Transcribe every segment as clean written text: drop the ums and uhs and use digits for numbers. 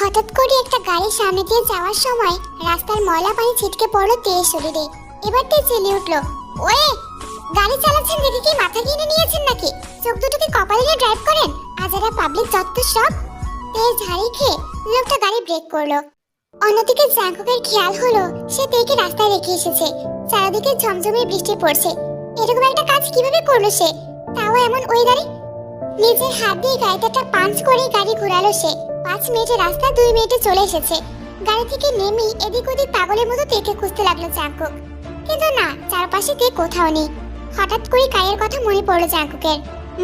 হঠাৎ করে একটা গাড়ির সামনে দিয়ে যাওয়ার সময় রাস্তার ময়লা পানি ছিটকে পড়লো তেজ শরীরে। এবার তে চেলে উঠলো, ওয়ে গাড়ি চালাচ্ছেন দেখে কি মাথা কিনে নিয়েছেন নাকি? চোখ দুটোকে কপালে নিয়ে ড্রাইভ করেন, আজারা পাবলিক যত সব। তেজ ঝাড়ি খেয়ে লোকটা গাড়ি ব্রেক করলো। অন্যদিকে জাঙ্কুকের খেয়াল হলো সে তেকে রাস্তায় রেখে এসেছে। চারিদিকে ঝমঝমে বৃষ্টি পড়ছে। এরকম একটা কাজ কিভাবে করলো সে, তাও এমন ওয়েদারে? নিজের হাত দিয়ে গাড়িতে একটা পাঞ্চ করে গাড়ি ঘোরালো সে। 5 মিনিটের রাস্তা 2 মিনিটে চলে এসেছে। গাড়ি থেকে নেমেই এদিক ওদিক পাগলের মতো তেকে খুঁজতে লাগলো জাঙ্কুক, কিন্তু না, চারপাশে তে কোথাও নেই। হঠাৎ করে কায়ের কথা মনে পড়লো জাঙ্কুকের।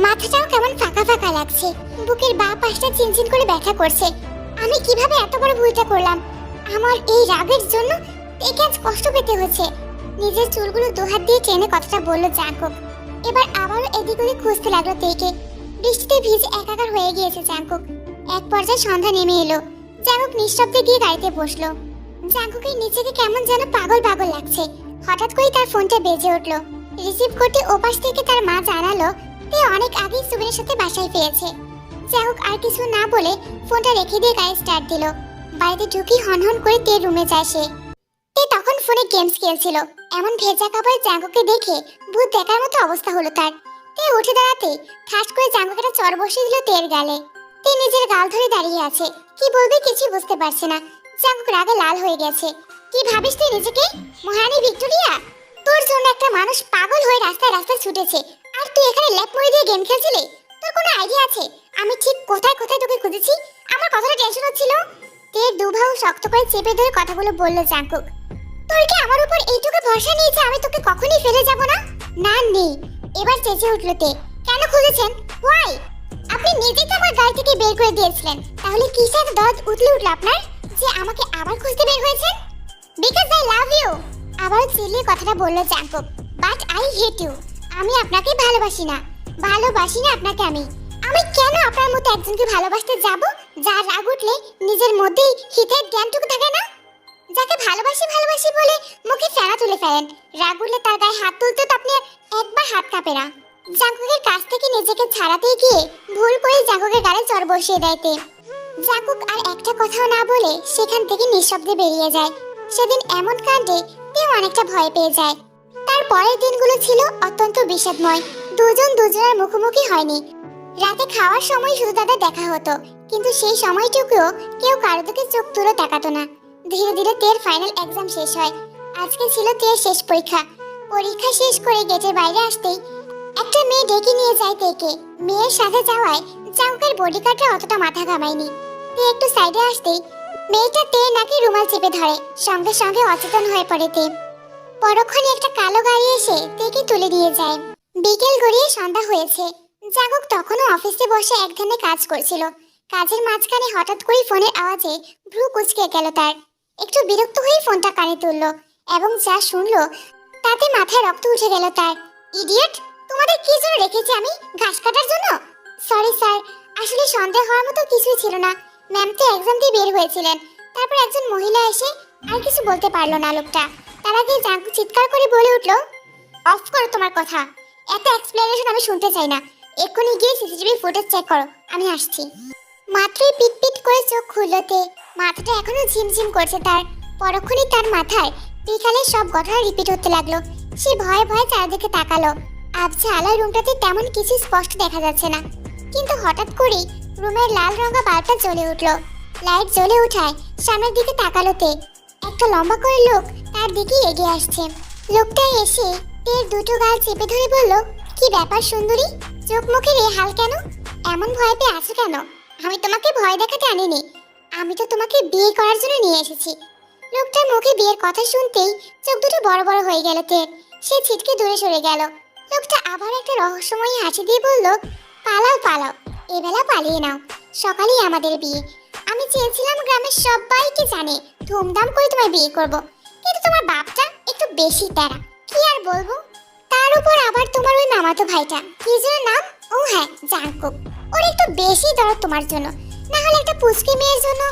মাথাটাও কেমন ফাঁকা ফাঁকা লাগছে, বুকের বাঁ পাশটা চিনচিন করে ব্যথা করছে। আমি কিভাবে এত বড় ভুলটা করলাম? আমার এই রাগের জন্য তেকে আজ কষ্ট পেতে হচ্ছে। নিজের চুলগুলো দুহাত দিয়ে টেনে কথাটা বলল জাঙ্কুক। এবার আবারও এদিক ওদিক খুঁজতে লাগলো তেকে। বৃষ্টিতে ভিজে একাকার হয়ে গিয়েছে জাঙ্কুক। এক পর্যায়ে সন্ধ্যা নেমে এলো। জাঙ্কুক নিঃশব্দে গিয়ে গাড়িতে বসলো। জাঙ্কুকের নিজেকে কেমন যেন পাগল পাগল লাগছে। হঠাৎ করে তার ফোনটা বেজে উঠলো। রিসিভ করতে ওপাশ থেকে তার মা জানালো তে অনেক আগেই সুবিনের সাথে বাসায় ফিরেছে। জাঙ্কুক আর কিছু না বলে ফোনটা রেখে দিয়ে গাড়ি স্টার্ট দিল। বাড়িতে ঢুকি হনহন করে তে রুমে যায় সে। তে তখন ফোনে গেমস খেলছিল। এমন ভেজা কাপড়ে জাঙ্কুককে দেখে ভূত দেখার মতো অবস্থা হলো তার। তে উঠে দাঁড়াতে ঠাস করে জাঙ্কুকে একটা চড় বসিয়ে দিল তের গালে। তে নিজের গাল ধরে দাঁড়িয়ে আছে, কি বলবে কিছু বুঝতে পারছে না। জাঙ্কুক রাগে লাল হয়ে গেছে। কি ভাবিস তুই নিজেকে, মহারানী ভিক্টোরিয়া? তোর জন্য একটা মানুষ পাগল হয়ে রাস্তায় রাস্তায় ছুটেছে, আর তুই এখানে ল্যাপ মুড়ি দিয়ে গেম খেলছিলি? তোর কোনো আইডিয়া আছে আমি ঠিক কোথায় কোথায় তোকে খুঁজেছি? আমার কতটা টেনশন হচ্ছিল। তে দুভাও শক্ত করে চেপে ধরে কথাগুলো বলল জাঙ্কুক। তোর কি আমার উপর এইটুকু ভরসা নেই যে আমি তোকে কখনোই ফেলে যাব না? না নেই। এবার চেঁচে উঠল তে, কেন খুঁজেছেন? হোয়াই? আপনি নিজেই তো আমার গাড়ি থেকে বের করে দিয়েছিলেন, তাহলে কিসের দরদ উতলে উঠল আপনার যে আমাকে আবার খুঁজতে বের হয়েছেন? Because I love you. আবার চিল্লিয়ে কথাটা বলল Jungkook. But I hate you. আমি আপনাকে ভালোবাসি না। ভালোবাসি না আপনাকে আমি। আমি কেন আপনার মতো একজনকে ভালোবাসতে যাব যার রাগ উঠলে নিজের মধ্যেই হিতের জ্ঞানটুকু থাকে না? যাকে ভালোবাসি ভালোবাসি বলে মুখে ফেনা তুলে ফেলেন, রাগ উঠলে তার গায়ে হাত তুলতে তো আপনি একবার হাত কাঁপে না। জাঙ্কুকের কাছ থেকে নিজেকে ছাড়াতে গিয়ে ভুল করে জাঙ্কুকের গালে চড় বসিয়ে দেয় তে। জাঙ্কুক আর একটা কথাও না বলে সেখান থেকে নিঃশব্দে বেরিয়ে যায়। সেদিন এমন কাণ্ডে তেও অনেকটা ভয় পেয়ে যায়। তার পরের দিনগুলো ছিল অত্যন্ত বিষাদময়। দুজন দুজনের মুখোমুখি হয়নি। রাতে খাওয়ার সময় শুধু তাদের দেখা হতো, কিন্তু সেই সময়টুকুও কেউ কারো দিকে চোখ তুলে তাকাতো না। ধীরে ধীরে তের ফাইনাল এক্সাম শেষ হয়। আজকে ছিল তের শেষ পরীক্ষা। পরীক্ষা শেষ করে গেটের বাইরে আসতেই একটা মেয়ে ডেকে নিয়ে যায় তেকে। মেয়ের সাথে যাওয়ায় জাঙ্কুকের বডিগার্ডরা অতটা মাথা ঘামায়নি। তে একটু সাইডে আসতেই মেয়েটা তে নাকি রুমাল চেপে ধরে, সঙ্গে সঙ্গে অচেতন হয়ে পড়ে তে। পরক্ষণে একটা কালো গাড়ি এসে তেকে তুলে নিয়ে যায়। বিকেল গড়িয়ে সন্ধ্যা হয়েছে। জাঙ্কুক তখনও অফিসে বসে এক ধ্যানে কাজ করছিল। কাজের মাঝখানে হঠাৎ করে ফোনের আওয়াজে ভ্রু কুঁচকে গেল তার। একটু বিরক্ত হয়ে ফোনটা কানে তুলল এবং যা শুনলো তাতে মাথায় রক্ত উঠে গেল তার। ইডিয়েট, তোমাদের কি জন্য রেখেছি আমি? ঘাস কাটার জন্য? সরি স্যার, আসলে সন্দেহ হওয়ার মতো কিছুই ছিল না। ম্যাম তো এক্সাম দিয়ে বের হয়েছিলেন। তারপর একজন মহিলা এসে আর কিছু বলতে পারলো না লোকটা। তার আগে জাঙ্কুক চিৎকার করে বলে উঠল, অফ করো তোমার কথা। এত এক্সপ্লেনেশন আমি শুনতে চাই না। এক্ষুনি গিয়ে সিসিটিভি ফুটেজ চেক করো, আমি আসছি। মাত্রই পিট পিট করে চোখ খুলতে মাথাটা এখনো ঝিমঝিম করছে তার। পরক্ষণেই তার মাথায় বিকালের সব ঘটনা রিপিট হতে লাগলো। সে ভয়ে ভয়ে চারিদিকে তাকালো। আবছা আলোয় রুমটাতে তেমন কিছু স্পষ্ট দেখা যাচ্ছে না, কিন্তু হঠাৎ করেই রুমের লাল রঙা বাল্বটা জ্বলে উঠলো। লাইট জ্বলে ওঠায় সামনের দিকে তাকালো তে। একটা লম্বা করে লোক তার দিকে এগিয়ে আসছে। লোকটা এসে তের দুটো গাল চেপে ধরে বলল, কি ব্যাপার সুন্দরী, চোখ মুখের এই হাল কেন? এমন ভয় পেয়ে আছো কেন? আমি তোমাকে ভয় দেখাতে আনিনি, আমি তো তোমাকে বিয়ে করার জন্য নিয়ে এসেছি। লোকটার মুখে বিয়ের কথা শুনতেই চোখ দুটো বড় বড় হয়ে গেল তের। সে ছিটকে দূরে সরে গেল। লোকটা আবার একটা রহস্যময়ী হাসি দিয়ে বলল, পালাও পালাও, এবেলা পালিয়ে নাও, সকালেই আমাদের বিয়ে। আমি চেয়েছিলাম গ্রামের সবাইকে জানে ধুমধাম করে তোমার বিয়ে করব, কিন্তু তোমার বাপটা একটু বেশি তেরা, কি আর বলবো। তার উপর আবার তোমার ওই মামাতো ভাইটা, কি যেন নাম, ও হ্যাঁ জাঙ্কুক, ওর একটু বেশি দরদ তোমার জন্য। না হলে একটা পুচকে মেয়ের জন্য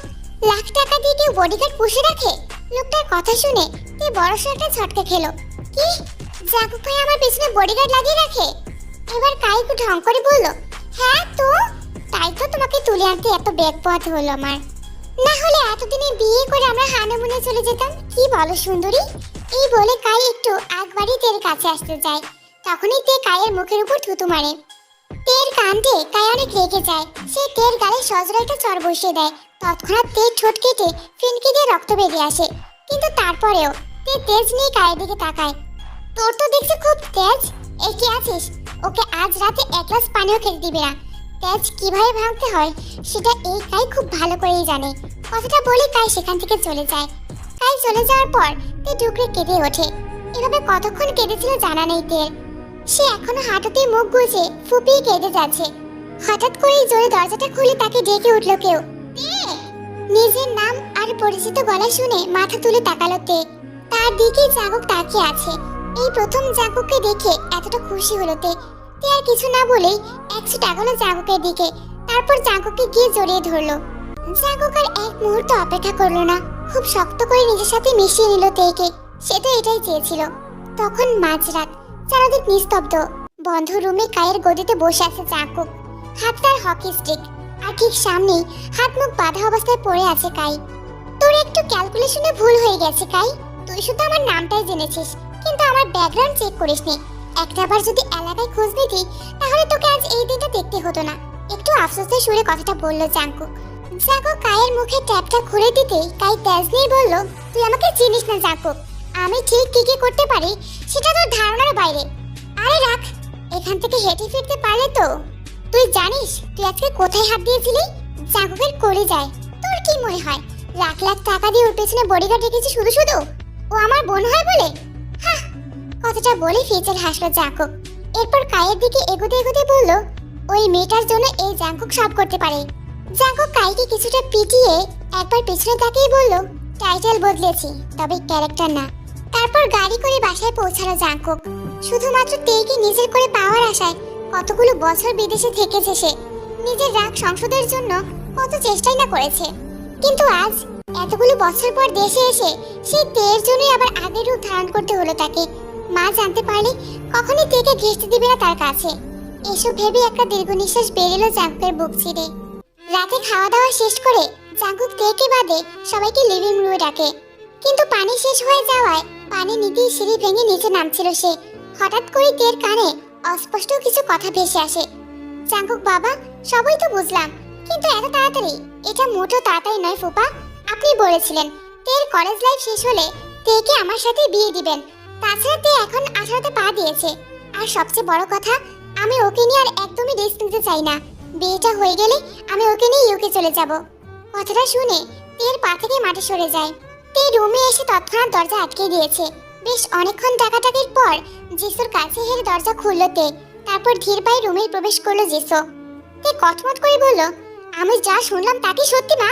লাখ টাকা দিয়ে কেউ বডিগার্ড পুষে রাখে? লোকটার কথা শুনে তে বড়সড় একটা ঝটকা খেলো। কি, জাঙ্কুক ভাই আমার পেছনে বডিগার্ড লাগিয়ে রাখে? এবার কাইকু ঢং করে বলল, হ্যাঁ তো, তাই তো তোমাকে তুলে আনতে এত বেগ পথ হলো আমার। না হলে এতদিনে বিয়ে করে আমরা হানিমুনে চলে যেতাম। কি বলো সুন্দরী? এই বলে কাই একটু আগ বাড়িয়ে তের কাছে আসতে যায়। তখনই তে কায়ের মুখের উপর থুতু মারে। তের কাণ্ডে কাই অনেক রেগে যায়। সে তের গালে সজোরে একটা চড় বসিয়ে দেয়। তৎক্ষণাৎ তের ঠোঁট কেটে ফিনকি দিয়ে রক্ত বেরিয়ে আসে। কিন্তু তারপরেও তে তেজ নিয়ে কায়ের দিকে তাকায়। তোর তো দেখছি খুব তেজ। একে আছিস, ওকে আজ রাতে এক গ্লাস পানিও খেতে দিবে না। তেজ কিভাবে ভাঙতে হয় সেটা এই কাই খুব ভালো করেই জানে। কথাটা বলে কাই সেখান থেকে চলে যায়। কাই চলে যাওয়ার পর তে ডুকরে কেঁদে ওঠে। এভাবে কতক্ষণ কেঁদেছিল জানা নেই তের। সে এখনো হাঁটুতে মুখ গুজে ফুপিয়ে কেঁদে যাচ্ছে। হঠাৎ করেই জোরে দরজাটা খুলে তাকে ডেকে উঠল কেউ। তে! নিজের নাম আর পরিচিত গলা শুনে মাথা তুলে তাকালো তে। তার দিকে জাঙ্কুক তাকিয়ে আছে। এই প্রথম জাঙ্কুককে দেখে এতটা খুশি হলো তে। তে আর কিছু না বলেই 100 টাকালো জাঙ্কুকের দিকে। তারপর জাঙ্কুককে গিয়ে জড়িয়ে ধরলো। জাঙ্কুক আর এক মুহূর্ত অপেক্ষা করলো না, খুব শক্ত করে নিজের সাথে মিশিয়ে নিল তেকে। সে তো এটাই চেয়েছিল। তখন মাঝরাত, চারদিক নিস্তব্ধ। বন্ধ রুমে কায়ের গদিতে বসে আছে জাঙ্কুক, হাত তার হকি স্টিক, আর ঠিক সামনেই হাত মুখ বাঁধা অবস্থায় পড়ে আছে কাই। তোর একটু ক্যালকুলেশনে ভুল হয়ে গেছে কাই। তুই শুধু আমার নামটাই জেনেছিস, কিন্তু আমার ব্যাকগ্রাউন্ড চেক করিসনি। একটাবার যদি এলাকায় খোঁজ নিতি তাহলে তোকে আজ এই দিনটা দেখতে হতো না। একটু আফসোসের সুরে কথাটা বলল জাঙ্কুক। জাঙ্কুক কায়ের মুখে ট্যাপটা খুলে দিতেই কাই তেজ নিয়ে বলল, তুই আমাকে চিনিস না জাঙ্কুক। আমি ঠিক কি কি করতে পারি সেটা তোর ধারণার বাইরে। আরে রাখ, এখান থেকে হেঁটে ফিরতে পারলে তো। তুই জানিস তুই আজকে কোথায় হাত দিয়েছিলি? জাঙ্কুকের করে যায়। তোর কি মনে হয় লাখ লাখ টাকা দিয়ে ওর পেছনে বডিগার্ড রেখেছি শুধু শুধু? ও আমার বোন হয় বলে? হ্যাঁ। কথাটা বলে ফিচেল হাসলো জাঙ্কুক। এরপর কায়ের দিকে এগোতে এগোতে বলল, ওই মেয়েটার জন্য এই জাঙ্কুক সব করতে পারে। জাঙ্কুক কাইকে কিছুটা পিটিয়ে একবার পেছনে তাকিয়ে বলল, টাইটেল বদলেছি, তবে ক্যারেক্টার না। তারপর গাড়ি করে বাসায় পৌঁছালো জাঙ্কুক। শুধুমাত্র তেকে নিজের করে পাওয়ার আশায় কতগুলো বছর বিদেশে থেকেছে সে। নিজের রাগ সংশোধনের জন্য কত চেষ্টাই না করেছে। কিন্তু আজ এতগুলো বছর পর দেশে এসে সেই তের জন্যই আবার আগের রূপ ধারণ করতে হলো তাকে। মা জানতে পারলে কখনই তেকে ঘেঁষতে দিবে না তার কাছে। এসব ভেবে একটা দীর্ঘ নিঃশ্বাস বেরোলো জাঙ্কুকের বুক ছিঁড়ে। রাতে খাওয়া দাওয়া শেষ করে জাঙ্কুক তেকে বাদে সবাইকে লিভিং রুমে ডাকে। কিন্তু পানি শেষ হয়ে যাওয়ায় পানি নিতেই সিঁড়ি ভেঙে নিচে নামছিল সে। হঠাৎ করে তের কানে অস্পষ্ট কিছু কথা ভেসে আসে। জাঙ্কুক বাবা, সবই তো বুঝলাম, কিন্তু এত তাড়াতাড়ি? এটা মোটেও তাড়াতাড়ি নয় ফুপা। আপনি বলেছিলেন তের কলেজ লাইফ শেষ হলে তেকে আমার সাথে বিয়ে দিবেন। তাছাড়া তে এখন 18তে পা দিয়েছে। আর সবচেয়ে বড় কথা, আমি ওকে নিয়ে আর একদমই রিস্ক নিতে চাই না। বিয়েটা হয়ে গেলে আমি ওকে নিয়ে ইউকে চলে যাব। কথাটা শুনে তের পা থেকে মাটি সরে যায়। তে রুমে এসে তৎক্ষণাৎ দরজা আটকে দিয়েছে। বেশ অনেকক্ষণ টাকাটাকির পর জিসুর কাছে হেরে দরজা খুলল তে। তারপর ধীর পায়ে রুমে প্রবেশ করলো জিসু। তে কটমট করে বলল, আমি যা শুনলাম তা কি সত্যি মা?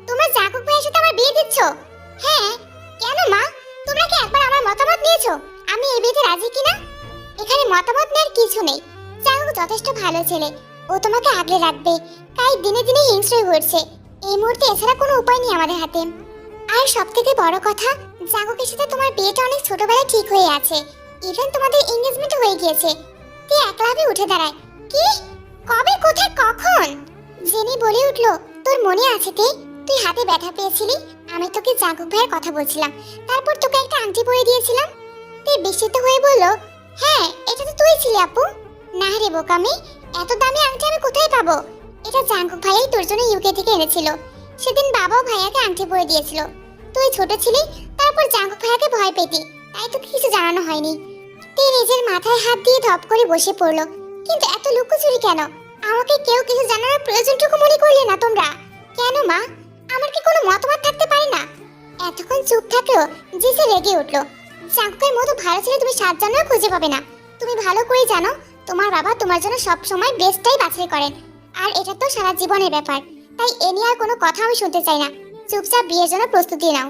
তোমরা জাঙ্কুক ভাইয়ের সাথে আমার বিয়ে দিচ্ছ? হ্যাঁ। কেন মা, তোমরা কি একবার আমার মতামত নিয়েছো আমি এই বিয়েতে রাজি কিনা? এখানে মতামত নেওয়ার কিছু নেই। জাঙ্কুক যথেষ্ট ভালো ছেলে, ও তোমাকে আগলে রাখবে। তাই দিনে দিনে হিংস্র হয়ে উঠছে। এই মুহূর্তে এছাড়া কোনো উপায় নেই আমাদের হাতে। আর সব থেকে বড় কথা, জাঙ্কুকের সাথে তোমার বিয়েটা অনেক ছোটবেলায় ঠিক হয়ে আছে। ইভেন তোমাদের এনগেজমেন্ট হয়ে গিয়েছে। তুই একলাভাবে উঠে দাঁড়ায়। কি? কবে, কোথায়, কখন? জেনি বলে উঠলো, তোর মনে আছে তে, তুই হাতে ব্যথা পেয়েছিলি, আমি তোকে জাঙ্কুক ভাইয়ের কথা বলছিলাম, তারপর তোকে একটা আংটি পরিয়ে দিয়েছিলাম। তুই বিস্মিত হয়ে বলল, হ্যাঁ এটা তো তুই ছিলি আপু। না রে বোকামি, এত দামি আংটি আমি কোথায় পাবো? এটা জাঙ্কুক ভাইয়াই তোর জন্য ইউকে থেকে এনেছিল। সেদিন বাবাও ভাইয়াকে আংটি পরে দিয়েছিল। তুই ছোট ছিলি, তারপর জাঙ্কুক ভাইয়াকে ভয় পেতি, তাই তোকে কিছু জানানো হয়নি। তুই নিজের মাথায় হাত দিয়ে ধপ করে বসে পড়লো। কিন্তু এত লুকোচুরি কেন? আমাকে কেউ কিছু জানানোর প্রয়োজনটুকু মনে করলে না তোমরা? কেন মা, আমার কি কোনো মতামত থাকতে পারে না? এতক্ষণ চুপ থাকলেও জিসে রেগে উঠলো। জাঙ্কুকের মতো ভালো ছেলে তুমি 7 জনেও খুঁজে পাবে না। তুমি ভালো করে জানো তোমার বাবা তোমার জন্য সব সময় বেস্টটাই বাছাই করেন। আর এটা তো সারা জীবনের ব্যাপার, তাই এ নিয়ে আর কোনো কথা আমি শুনতে চাই না। চুপচাপ বিয়ের জন্য প্রস্তুতি নাও।